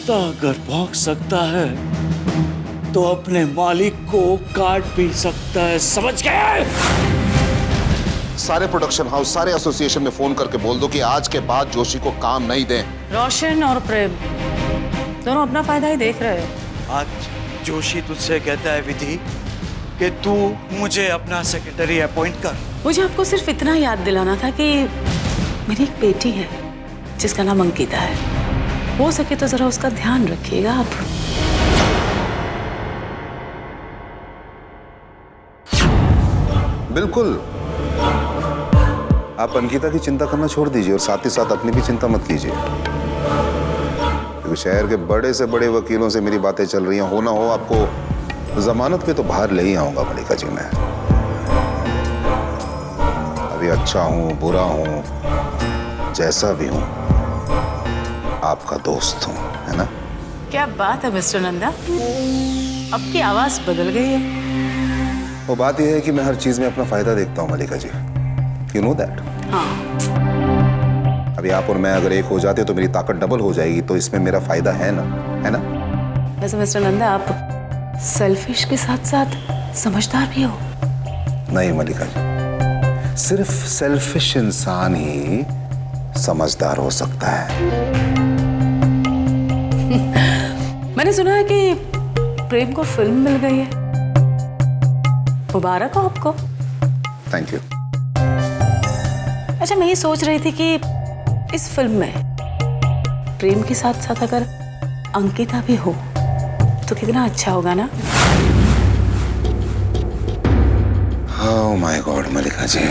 कुत्ता अगर भौंक सकता है तो अपने मालिक को काट भी सकता है, समझ गए? सारे प्रोडक्शन हाउस, सारे एसोसिएशन में फोन करके बोल दो कि आज के बाद जोशी को काम नहीं दें। रोशन और प्रेम दोनों अपना फायदा ही देख रहे हैं। आज जोशी तुझसे कहता है विधि कि तू मुझे अपना सेक्रेटरी अपॉइंट कर। मुझे आपको सिर्फ इतना याद दिलाना था कि मेरी एक बेटी है जिसका नाम अंकिता है। हो सके तो जरा उसका ध्यान रखिएगा आप। बिल्कुल, आप अंकिता की चिंता करना छोड़ दीजिए और साथ ही साथ अपनी भी चिंता मत कीजिए, क्योंकि शहर के बड़े से बड़े वकीलों से मेरी बातें चल रही हैं। हो ना हो आपको जमानत पे तो बाहर ले ही आऊंगा मलिका जी। मैं अभी अच्छा हूं, बुरा हूं, जैसा भी हूं, आपका दोस्त हूं, है ना? क्या बात है मिस्टर नंदा, अब की आवाज बदल गई है। वो बात यह है कि मैं हर चीज में अपना फायदा देखता हूँ मलिका जी, यू नो दैट। अभी आप और मैं अगर एक हो जाते तो मेरी ताकत डबल हो जाएगी, तो इसमें मेरा फायदा है ना, है ना? वैसे मिस्टर नंदा आप सेल्फिश के साथ साथ समझदार भी हो। नहीं मलिका जी, सिर्फ सेल्फिश इंसान ही समझदार हो सकता है। मैंने सुना है कि प्रेम को फिल्म मिल गई है, मुबारक हो आपको। Thank you. अच्छा, मैं ये सोच रही थी कि इस फिल्म में प्रेम के साथ साथ अगर अंकिता भी हो तो कितना अच्छा होगा ना? Oh my god Mallika ji,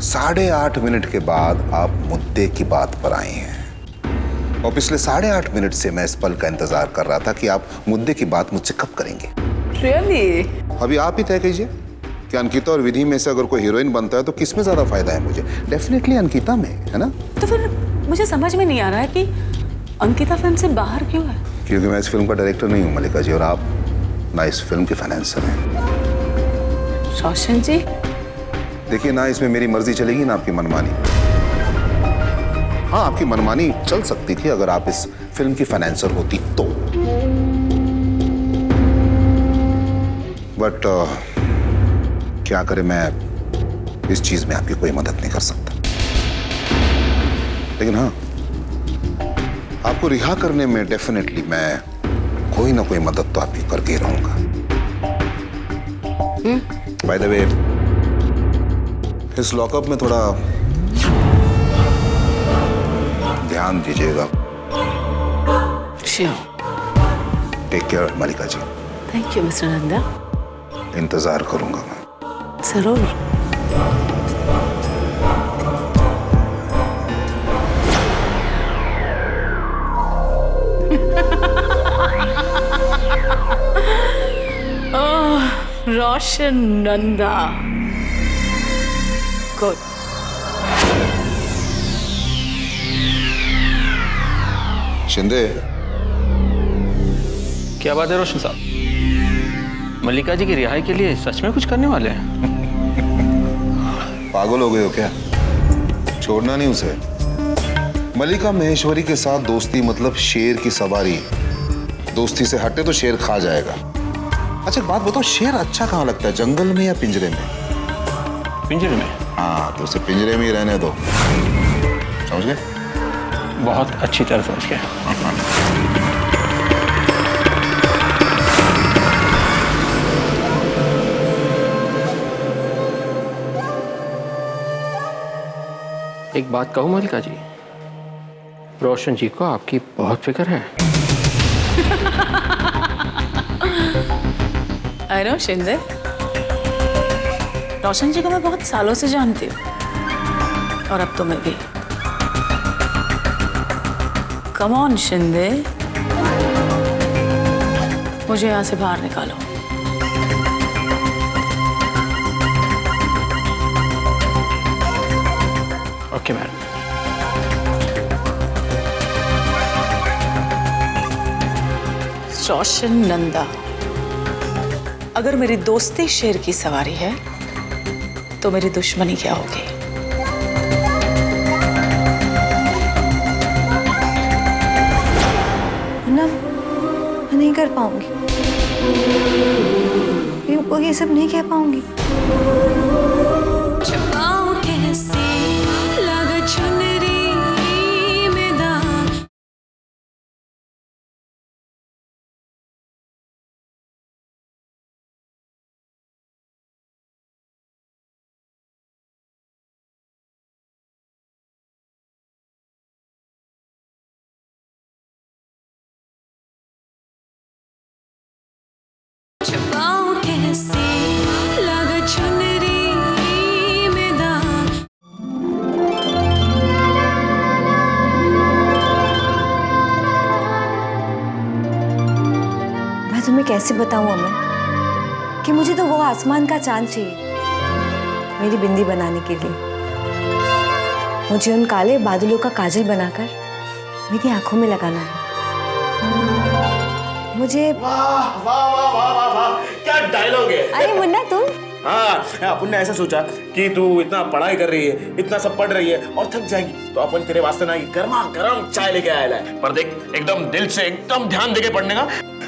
8.5 minute के बाद आप मुद्दे की बात पर आई हैं, और पिछले 8.5 मिनट से मैं इस पल का इंतजार कर रहा था कि आप मुद्दे की बात मुझसे कब करेंगे। Really? अभी आप ही तय कीजिए कि अंकिता और विधि में से अगर कोई हीरोइन बनता है तो किसमें ज्यादा फायदा है मुझे। डेफिनेटली अंकिता में, है ना? तो फिर मुझे समझ में नहीं आ रहा है कि अंकिता फिल्म से बाहर क्यों है? क्योंकि मैं इस फिल्म का डायरेक्टर नहीं हूँ मलिका जी, और आप ना इस फिल्म के फाइनेंसर हैं। रोशन जी, देखिए, ना इसमें मेरी मर्जी चलेगी ना आपकी मनमानी। हाँ, आपकी मनमानी चल सकती थी अगर आप इस फिल्म की फाइनेंसर होती तो, बट क्या करें, मैं इस चीज में आपकी कोई मदद नहीं कर सकता। लेकिन हाँ, आपको रिहा करने में डेफिनेटली मैं कोई ना कोई मदद तो आपकी करके ही रहूंगा। बाय द वे, इस लॉकअप में थोड़ा ध्यान दीजिएगा। Sure. Take care Mallika ji. Thank you mister Nanda. इंतजार करूंगा मैं। जरूर। Oh, Roshan Nanda, good. शिंदे, क्या बात है रोशन साहब, मल्लिका जी की रिहाई के लिए सच में कुछ करने वाले हैं? पागल हो गए हो क्या? छोड़ना नहीं उसे। मल्लिका महेश्वरी के साथ दोस्ती मतलब शेर की सवारी। दोस्ती से हटे तो शेर खा जाएगा। अच्छा एक बात बताओ, शेर अच्छा कहाँ लगता है, जंगल में या पिंजरे में? पिंजरे में। हाँ, तो उसे पिंजरे में ही रहने दो, समझ गए? बहुत अच्छी तरह समझ गए। एक बात कहूँ मल्लिका जी, रोशन जी को आपकी बहुत फिक्र है। आई नो शिंदे, रोशन जी को मैं बहुत सालों से जानती हूँ, और अब तो मैं भी। कम ऑन शिंदे, मुझे यहाँ से बाहर निकालो। Okay madam. रोशन नंदा, अगर मेरी दोस्ती शेर की सवारी है तो मेरी दुश्मनी क्या होगी? मैं नहीं कर पाऊंगी, प्रेम को ये सब नहीं कह पाऊंगी। मैं तुम्हें कैसे बताऊं अमन कि मुझे तो वो आसमान का चांद चाहिए मेरी बिंदी बनाने के लिए। मुझे उन काले बादलों का काजल बनाकर मेरी आंखों में लगाना है। मुझे वाह वाह वाह वाह वाह वाह, क्या डायलॉग है। अरे मुन्ना तुम। हाँ, अपन ने ऐसा सोचा कि तू इतना पढ़ाई कर रही है, इतना सब पढ़ रही है और थक जाएगी, तो अपन तेरे वास्ते ना गर्मा गर्म चाय लेके आया है। पर देख, एकदम दिल से एकदम ध्यान देके पढ़ने का,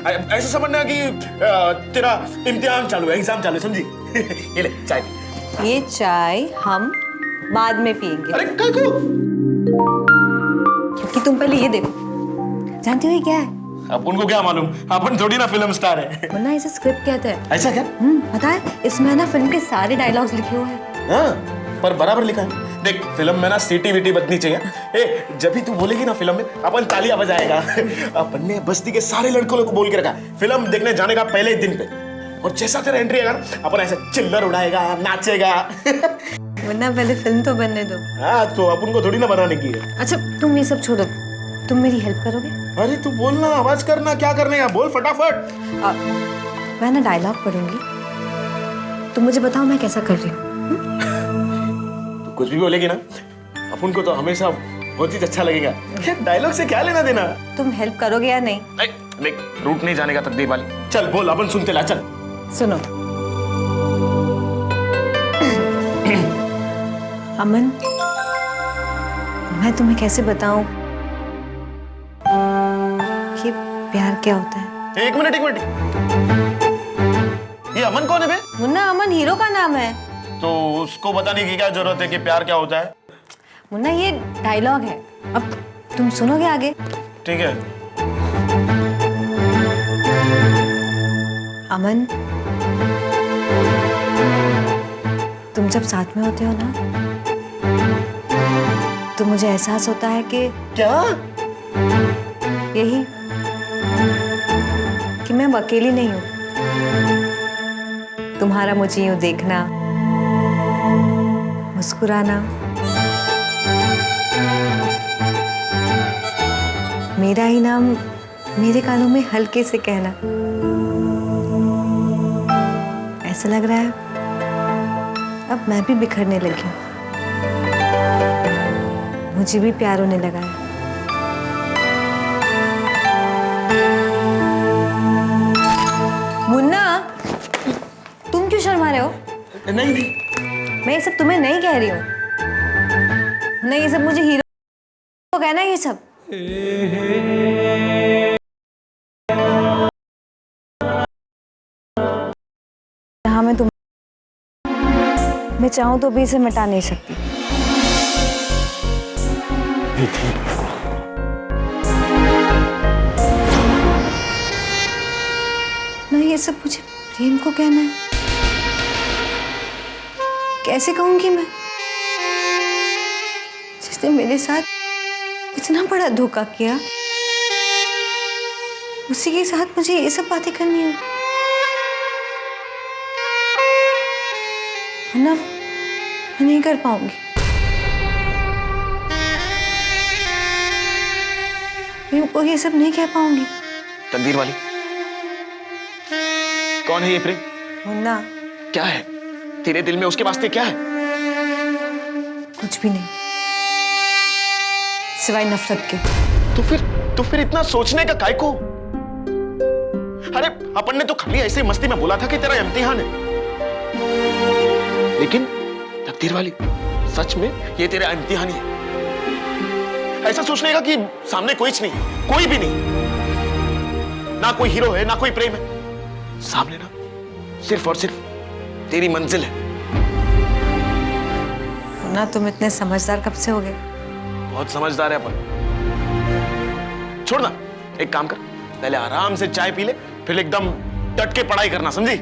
ऐसा समझना कि तेरा इम्तिहान चालू है, एग्जाम चालू है, समझी। ये ले चाय। ये चाय हम बाद में पियेंगे। अरे कल को, क्योंकि तुम पहले ये देखो, जानती हो ये क्या है? अब उनको क्या मालूम, अपन थोड़ी ना फिल्म स्टार है। मुन्ना इसे स्क्रिप्ट कहते हैं। ऐसा क्या? पता है इसमें ना फिल्म के सारे डायलॉग्स लिखे हुए हैं। हाँ, पर बराबर लिखा है। देख, फिल्म में ना सीटी वीटी बजनी चाहिए। ए, जब भी तू बोलेगी ना फिल्म में, अपन तालियां बजाएगा। अपन ने बस्ती के सारे लड़कों को बोल के रखा, फिल्म देखने जाने का पहले दिन पे, और जैसा तेरा एंट्री आएगा ना, अपन ऐसे चिल्लर उड़ाएगा, नाचेगा। मुन्ना पहले फिल्म तो बनने दो। हाँ, तो अपन को थोड़ी ना बनाने की है। अच्छा तुम ये सब छोड़ो, तुम मेरी हेल्प करोगे? अरे तू बोलना, आवाज करना, क्या करने का बोल फटाफट। मैं ना डायलॉग पढ़ूंगी, तुम मुझे बताओ मैं कैसा कर रही हूँ। तू कुछ भी बोलेगी ना, अपन को तो हमेशा वो चीज अच्छा लगेगा। डायलॉग से क्या लेना देना। तुम हेल्प करोगे या नहीं? देख, रूट नहीं जाने का तकदीर वाली। चल बोल, अपन सुनते ला, चल। सुनो अमन, मैं तुम्हें कैसे बताऊं कि प्यार क्या होता है? एक मिनट। ये अमन कौन है बे? मुन्ना, अमन हीरो का नाम है। तो उसको बताने की क्या जरूरत है कि प्यार क्या होता है? मुन्ना ये डायलॉग है, अब तुम सुनोगे आगे। ठीक है। अमन, तुम जब साथ में होते हो ना, तो मुझे एहसास होता है कि क्या? यही कि मैं अब अकेली नहीं हूं। तुम्हारा मुझे यूं देखना, मुस्कुराना, मेरा ही नाम मेरे कानों में हल्के से कहना, ऐसा लग रहा है अब मैं भी बिखरने लगी हूं। मुझे भी प्यार होने लगा है। मुन्ना, तुम क्यों शर्मा रहे हो? नहीं, मैं ये सब तुम्हें नहीं कह रही हूँ। नहीं, ये सब मुझे हीरो को कहना है ये सब। हाँ, मैं चाहूँ तो भी इसे मिटा नहीं सकती। ना ये सब मुझे प्रेम को कहना है, कैसे कहूंगी मैं, जिसने मेरे साथ इतना बड़ा धोखा किया, उसी के साथ मुझे ये सब बातें करनी है। ना, मैं नहीं कर पाऊंगी। मैं को ये सब नहीं कह पाऊंगी। तकदीर वाली, कौन है ये प्रेम? मुन्ना, क्या है तेरे दिल में उसके वास्ते, क्या है? कुछ भी नहीं, सिवाय नफरत के। तो फिर इतना सोचने का काय को? अरे अपन ने तो खाली ऐसे मस्ती में बोला था कि तेरा इम्तिहान है, लेकिन तकदीर वाली, सच में ये तेरा इम्तिहान ही है। ऐसा सोचने का कि सामने कोई नहीं, कोई भी नहीं, ना कोई हीरो है, ना कोई प्रेम है। सामने ना सिर्फ और सिर्फ तेरी मंजिल है। ना तुम इतने समझदार कब से हो गए? बहुत समझदार है अपन। छोड़ ना, एक काम कर, पहले आराम से चाय पी ले, फिर एकदम डट के पढ़ाई करना, समझी?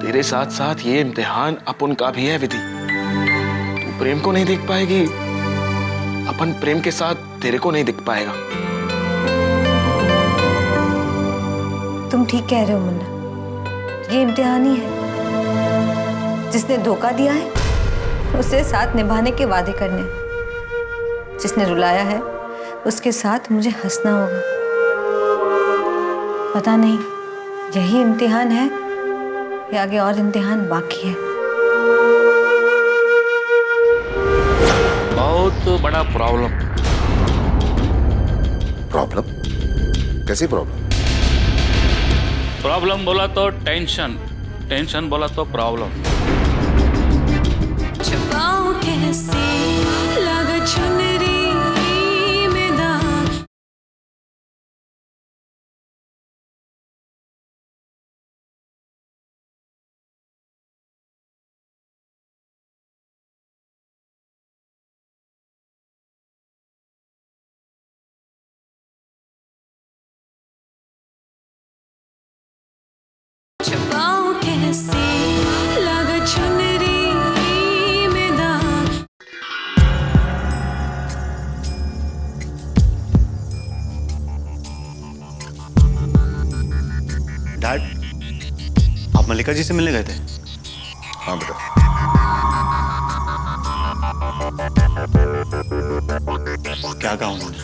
तेरे साथ साथ ये इम्तिहान अपन का भी है विधि। तू प्रेम को नहीं देख पाएगी, अपन प्रेम के साथ तेरे को नहीं दिख पाएगा। तुम ठीक कह रहे हो मुन्ना, ये इम्तिहान ही है। जिसने धोखा दिया है उसे साथ निभाने के वादे करने, जिसने रुलाया है उसके साथ मुझे हंसना होगा। पता नहीं यही इम्तिहान है या आगे और इम्तिहान बाकी है। बहुत बड़ा प्रॉब्लम। प्रॉब्लम? कैसी प्रॉब्लम? प्रॉब्लम बोला तो टेंशन, टेंशन बोला तो प्रॉब्लम। छुपाऊं कैसे लगा चुनरी में दाग। छुपाऊं कैसे लगा चुनरी में दाग। डैड, आप मल्लिका जी से मिलने गए थे? हाँ बेटा। क्या कहा उन्होंने?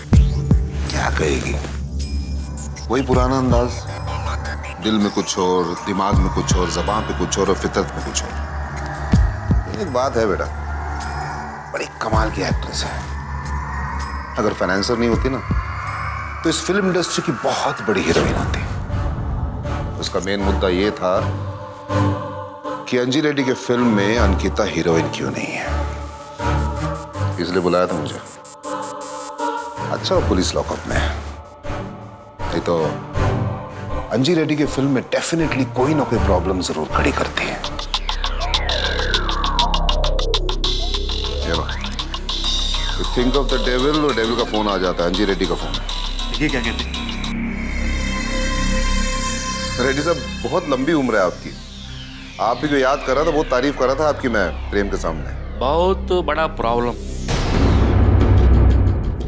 क्या कहेगी? वही पुराना अंदाज, दिल में कुछ और, दिमाग में कुछ और, ज़बान पे कुछ और फितरत में कुछ और। एक बात है बेटा, बड़ी कमाल की एक्ट्रेस है। अगर फाइनेंसर नहीं होती ना तो इस फिल्म इंडस्ट्री की बहुत बड़ी हीरोइन होती। उसका मेन मुद्दा ये था कि अंजी रेड्डी के फिल्म में अंकिता हीरोइन क्यों नहीं है, इसलिए बुलाया था मुझे। अच्छा वो पुलिस लॉकअप में है, नहीं तो अंजी रेड्डी के फिल्म में डेफिनेटली कोई ना कोई प्रॉब्लम जरूर खड़ी करती है। थिंक ऑफ द डेविल और डेविल का फोन आ जाता है, अंजी रेड्डी का फोन। ये क्या कहते हैं? रेड्डी साहब बहुत लंबी उम्र है आपकी, आप ही को याद कर रहा था, बहुत तारीफ कर रहा था आपकी मैं प्रेम के सामने। बहुत बड़ा प्रॉब्लम।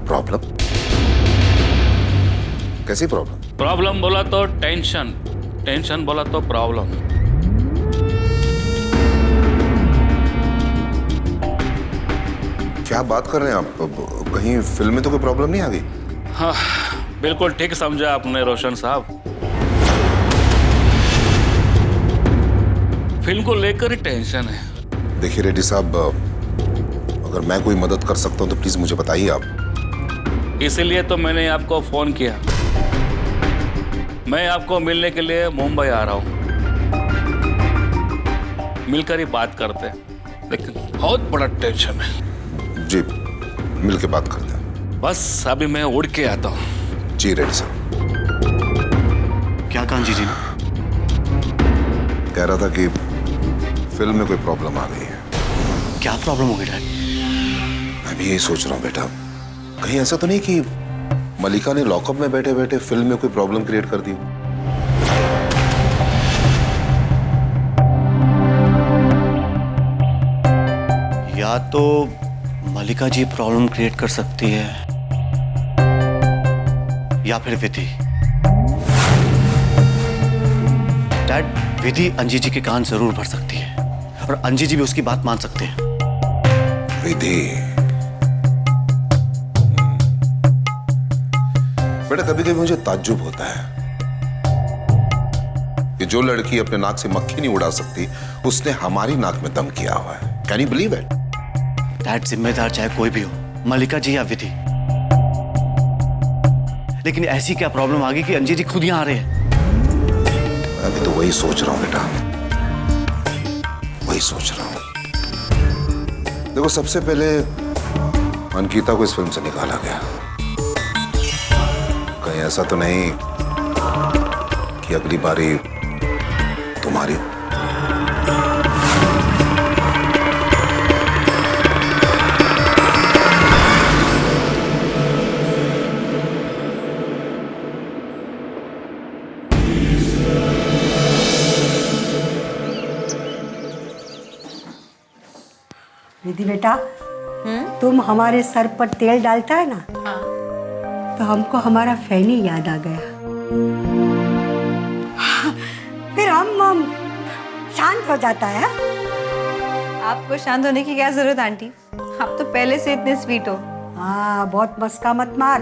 प्रॉब्लम? कैसी प्रॉब्लम? प्रॉब्लम बोला तो टेंशन, टेंशन बोला तो प्रॉब्लम। क्या बात कर रहे हैं आप? कहीं फिल्म में तो कोई प्रॉब्लम नहीं आ गई? हाँ, बिल्कुल ठीक समझा आपने रोशन साहब। फिल्म को लेकर ही टेंशन है। देखिए रेड्डी साहब, अगर मैं कोई मदद कर सकता हूं तो प्लीज मुझे बताइए आप। इसीलिए तो मैंने आपको फोन किया। मैं आपको मिलने के लिए मुंबई आ रहा हूँ, मिलकर ही बात करते हैं, लेकिन बहुत बड़ा टेंशन है। जी, मिल के बात करते हैं। बस अभी मैं उड़ के आता हूँ। जी रेड्डी साहब। क्या कहा अंजी जी ने? कह रहा था कि फिल्म में कोई प्रॉब्लम आ गई है। क्या प्रॉब्लम हो गई डैड? मैं भी यही सोच रहा हूँ बेटा, कहीं ऐसा तो नहीं कि मलिका ने लॉकअप में बैठे बैठे फिल्म में कोई प्रॉब्लम क्रिएट कर दी? या तो मल्लिका जी प्रॉब्लम क्रिएट कर सकती है या फिर विधि। डैड, विधि अंजी जी के कान जरूर भर सकती है और अंजी जी भी उसकी बात मान सकते हैं। विधि? बेटा कभी कभी मुझे ताज्जुब होता है कि जो लड़की अपने नाक से मक्खी नहीं उड़ा सकती उसने हमारी नाक में दम किया हुआ है। Can you believe it? Dad, जिम्मेदार चाहे कोई भी हो, मल्लिका जी या विधि, लेकिन ऐसी क्या प्रॉब्लम आ गई कि अंजी जी खुद यहाँ आ रहे हैं? अभी तो वही सोच रहा हूं बेटा, वही सोच रहा हूं। देखो सबसे पहले अंकिता को इस फिल्म से निकाला गया। कहीं ऐसा तो नहीं कि अगली बारी तुम्हारी हो। विधि बेटा, तुम हमारे सर पर तेल डालता है ना, तो हमको हमारा फैनी याद आ गया। फिर हम शांत हो जाता है। आपको शांत होने की क्या जरूरत आंटी, आप तो पहले से इतने स्वीट हो। हाँ, बहुत मस्का मत मार।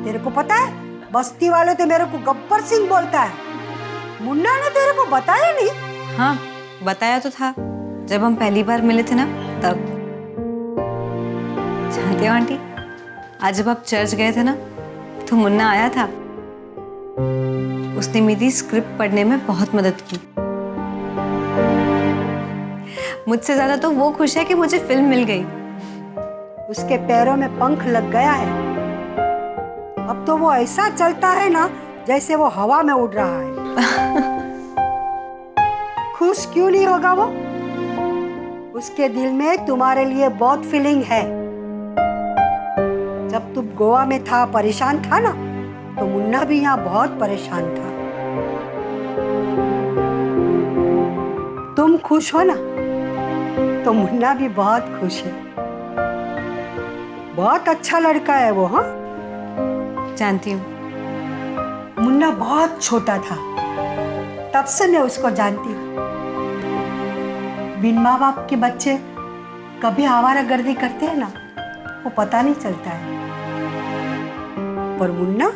तेरे को पता है, बस्ती वाले तो मेरे को गब्बर सिंह बोलता है। मुन्ना ने तेरे को बताया नहीं? हाँ, बताया तो था जब हम पहली बार मिले थे ना, तब। जानते हो आंटी, आज जब आप चर्च गए थे ना, तो मुन्ना आया था। उसने मेरी स्क्रिप्ट पढ़ने में बहुत मदद की। मुझसे ज्यादा तो वो खुश है कि मुझे फिल्म मिल गई। उसके पैरों में पंख लग गया है। अब तो वो ऐसा चलता है ना जैसे वो हवा में उड़ रहा है। खुश क्यों नहीं होगा वो? उसके दिल में तुम्हारे लिए बहुत फीलिंग है। जब तुम गोवा में था, परेशान था ना, तो मुन्ना भी यहाँ बहुत परेशान था। तुम खुश हो ना, तो मुन्ना भी बहुत खुश है। बहुत अच्छा लड़का है वो। हाँ, जानती हूँ। मुन्ना बहुत छोटा था, तब से मैं उसको जानती हूँ। बिन माँ बाप के बच्चे कभी आवारागर्दी करते हैं ना, वो पता नहीं चलता है। पर मुन्ना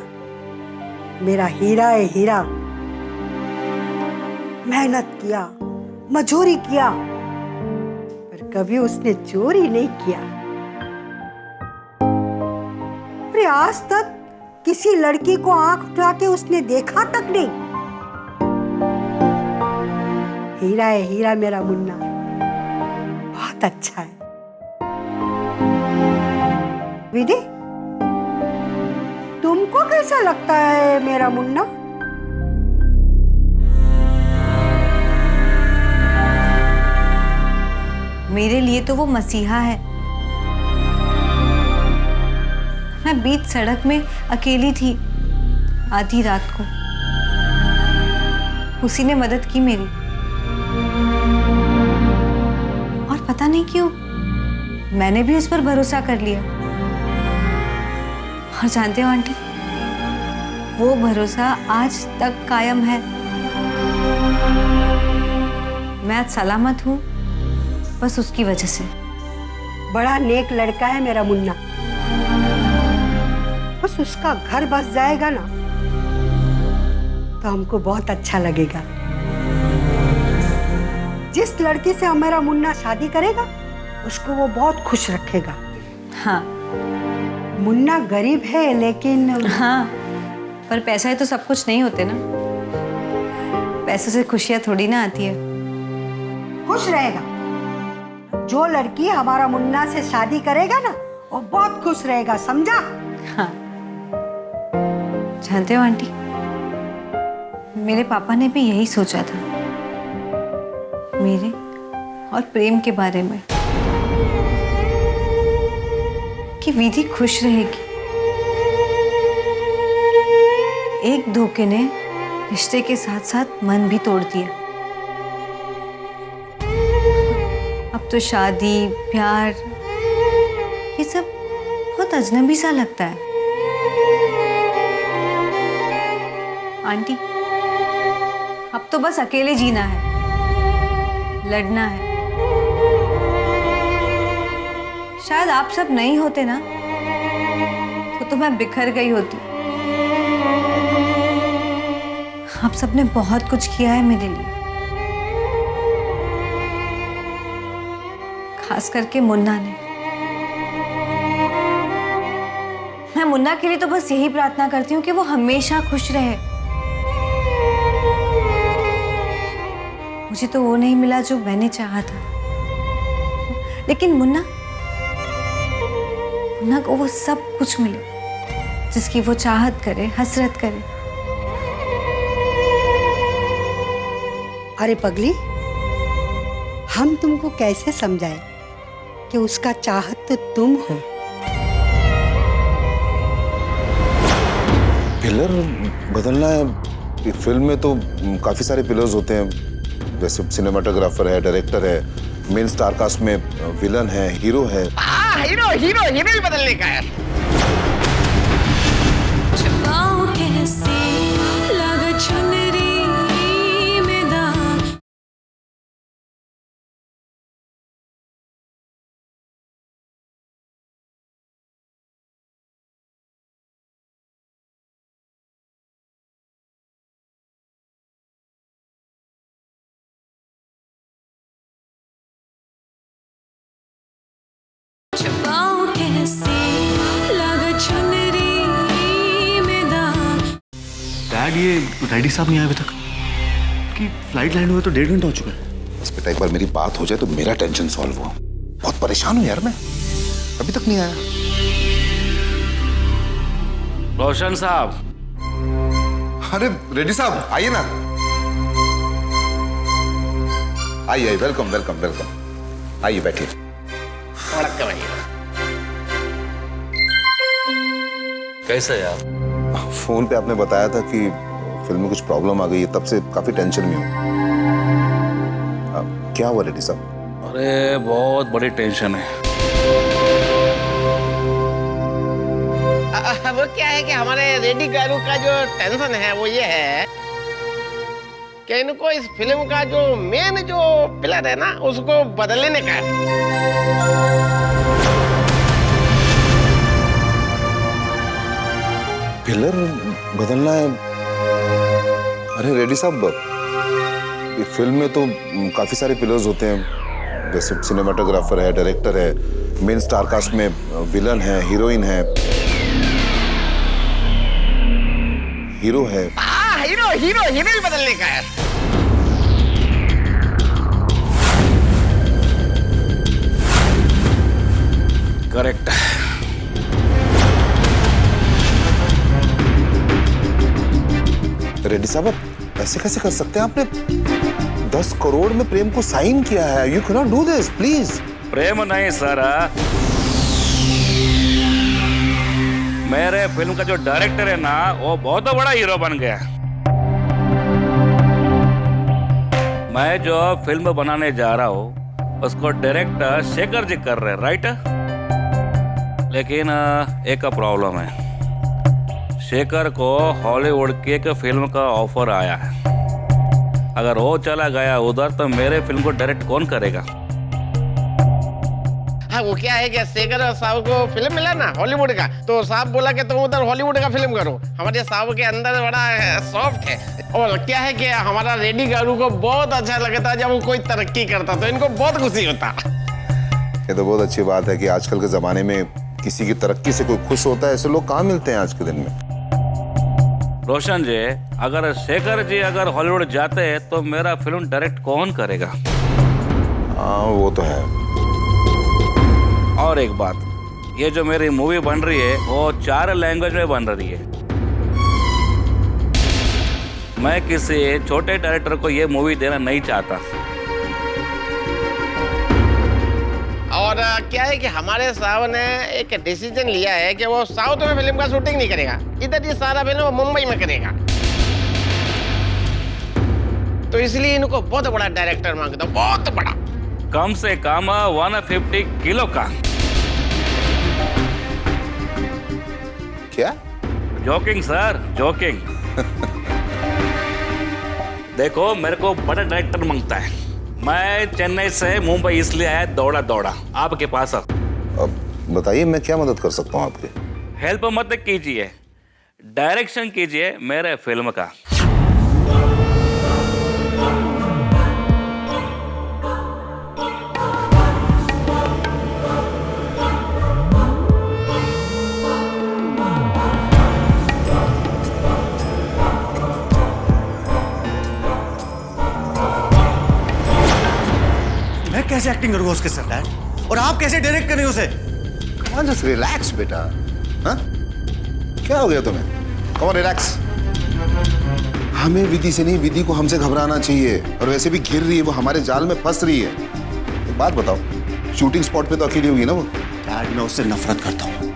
मेरा हीरा है, हीरा। मेहनत किया, मजूरी किया, पर कभी उसने चोरी नहीं किया। अरे आज तक किसी लड़की को आंख उठा के उसने देखा तक नहीं। हीरा है, हीरा मेरा मुन्ना, बहुत अच्छा है। विधि, तुमको कैसा लगता है मेरा मुन्ना? मेरे लिए तो वो मसीहा है। मैं बीच सड़क में अकेली थी आधी रात को, उसी ने मदद की मेरी। और पता नहीं क्यों मैंने भी उस पर भरोसा कर लिया। और जानते हो आंटी, वो भरोसा आज तक कायम है। मैं आज सलामत हूँ बस उसकी वजह से। बड़ा नेक लड़का है मेरा मुन्ना। बस उसका घर बस जाएगा ना, तो हमको बहुत अच्छा लगेगा। जिस लड़की से हमारा मुन्ना शादी करेगा, उसको वो बहुत खुश रखेगा। हाँ। मुन्ना गरीब है, लेकिन हाँ, पर पैसा ही तो सब कुछ नहीं होते ना। पैसे से खुशियाँ थोड़ी ना आती है। खुश रहेगा। जो लड़की हमारा मुन्ना से शादी करेगा ना, वो बहुत खुश रहेगा, समझा? हाँ। जानते हो आंटी, मेरे पापा ने भी यही सोचा था मेरे और प्रेम के बारे में, कि विधि खुश रहेगी। एक धोखे ने रिश्ते के साथ साथ मन भी तोड़ दिया। अब तो शादी, प्यार, ये सब बहुत अजनबी सा लगता है। आंटी, अब तो बस अकेले जीना है, लड़ना है। शायद आप सब नहीं होते ना, तो मैं बिखर गई होती। आप सबने बहुत कुछ किया है मेरे लिए, खास करके मुन्ना ने। मैं मुन्ना के लिए तो बस यही प्रार्थना करती हूँ कि वो हमेशा खुश रहे। मुझे तो वो नहीं मिला जो मैंने चाहा था, लेकिन मुन्ना मुन्ना को वो सब कुछ मिले जिसकी वो चाहत करे, हसरत करे। अरे पगली, हम तुमको कैसे समझाए कि उसका चाहत तो तुम हो। पिलर बदलना है। फिल्म में तो काफी सारे पिलर्स होते हैं, जैसे सिनेमाटोग्राफर है, डायरेक्टर है, मेन स्टार कास्ट में विलन है, हीरो है। हीरो ही बदलने का है। छुपाऊं कैसे लग चुनरी में दाग। छुपाऊं कैसे लग चुनरी में दाग। डैड, ये रेडी साहब नहीं आए अभी तक कि फ्लाइट लैंड हुए तो 1.5 घंटा हो चुका है। बस बेटा एक बार मेरी बात हो जाए तो मेरा टेंशन सॉल्व हो। बहुत परेशान हूं यार मैं, अभी तक नहीं आया। रोशन साहब, अरे रेड्डी साहब आइए ना, आइए, वेलकम वेलकम वेलकम, आइए बैठिए। कैसे है आप? फोन पे आपने बताया था कि फिल्म में कुछ प्रॉब्लम आ गई है, तब से काफी टेंशन में हूँ। क्या हुआ रेड्डी साहब? अरे बहुत बड़ी टेंशन है। वो क्या है कि हमारे रेडी गारू का जो टेंशन है वो ये है कि इनको इस फिल्म का जो मेन जो पिलर है ना उसको बदलने का है। पिलर बदलना है? अरे रेड्डी साहब, ये फिल्म में तो काफी सारे पिलर्स होते हैं, जैसे सिनेमाटोग्राफर है, डायरेक्टर है, मेन स्टार कास्ट में विलन है, हीरोइन है, हीरो है। हीरो ही बदलने का है। करेक्ट। रेड्डी साहब, आप ऐसे कैसे कर सकते हैं? आपने 10 करोड़ में प्रेम को साइन किया है। You can not do this, please. प्रेम नहीं सर, मेरे फिल्म का जो डायरेक्टर है ना वो बहुत बड़ा हीरो बन गया। मैं जो फिल्म बनाने जा रहा हूँ उसको डायरेक्टर शेखर जी कर रहे हैं, राइट? लेकिन एक प्रॉब्लम है, शेखर को हॉलीवुड की एक फिल्म का ऑफर आया है। अगर वो चला गया उधर तो मेरे फिल्म को डायरेक्ट कौन करेगा? हाँ, वो क्या है कि शेखर साहब को फिल्म मिला ना हॉलीवुड का, तो साहब बोला कि तुम उधर हॉलीवुड का फिल्म करो। हमारे साहब के अंदर बड़ा सॉफ्ट है, और क्या है कि हमारा रेडी गारू को बहुत अच्छा लगता जब वो कोई तरक्की करता, तो इनको बहुत खुशी होता। ये तो बहुत अच्छी बात है कि आजकल के जमाने में किसी की तरक्की से कोई खुश होता है। ऐसे लोग कहाँ मिलते हैं आज के दिन में। रोशन जी, अगर शेखर जी अगर हॉलीवुड जाते हैं तो मेरा फिल्म डायरेक्ट कौन करेगा? हाँ वो तो है। और एक बात, ये जो मेरी मूवी बन रही है वो 4 लैंग्वेज में बन रही है। मैं किसी छोटे डायरेक्टर को ये मूवी देना नहीं चाहता। और क्या है कि हमारे साहब ने एक डिसीजन लिया है कि वो साउथ में फिल्म का शूटिंग नहीं करेगा, इधर ये सारा फिल्म वो मुंबई में करेगा। तो इसलिए इनको बहुत बड़ा डायरेक्टर मांगता, बहुत बड़ा, कम से कम 150 किलो का। क्या? Joking sir, joking. देखो मेरे को बड़ा डायरेक्टर मांगता है। मैं चेन्नई से मुंबई इसलिए आया दौड़ा आपके पास। अब बताइए मैं क्या मदद कर सकता हूँ आपकी? हेल्प मत कीजिए, डायरेक्शन कीजिए मेरे फिल्म का। मैं कैसे एक्टिंग करूंगा उसके साथ डैड? और आप कैसे डायरेक्ट करें उसे? जस्ट रिलैक्स बेटा। हाँ? क्या हो गया तुम्हें? Come on relax. हमें विधि से नहीं, विधि को हमसे घबराना चाहिए। और वैसे भी घिर रही है वो, हमारे जाल में फंस रही है। एक बात बताओ, शूटिंग स्पॉट पे तो अकेली होगी ना वो? डैड मैं उससे नफरत करता हूँ।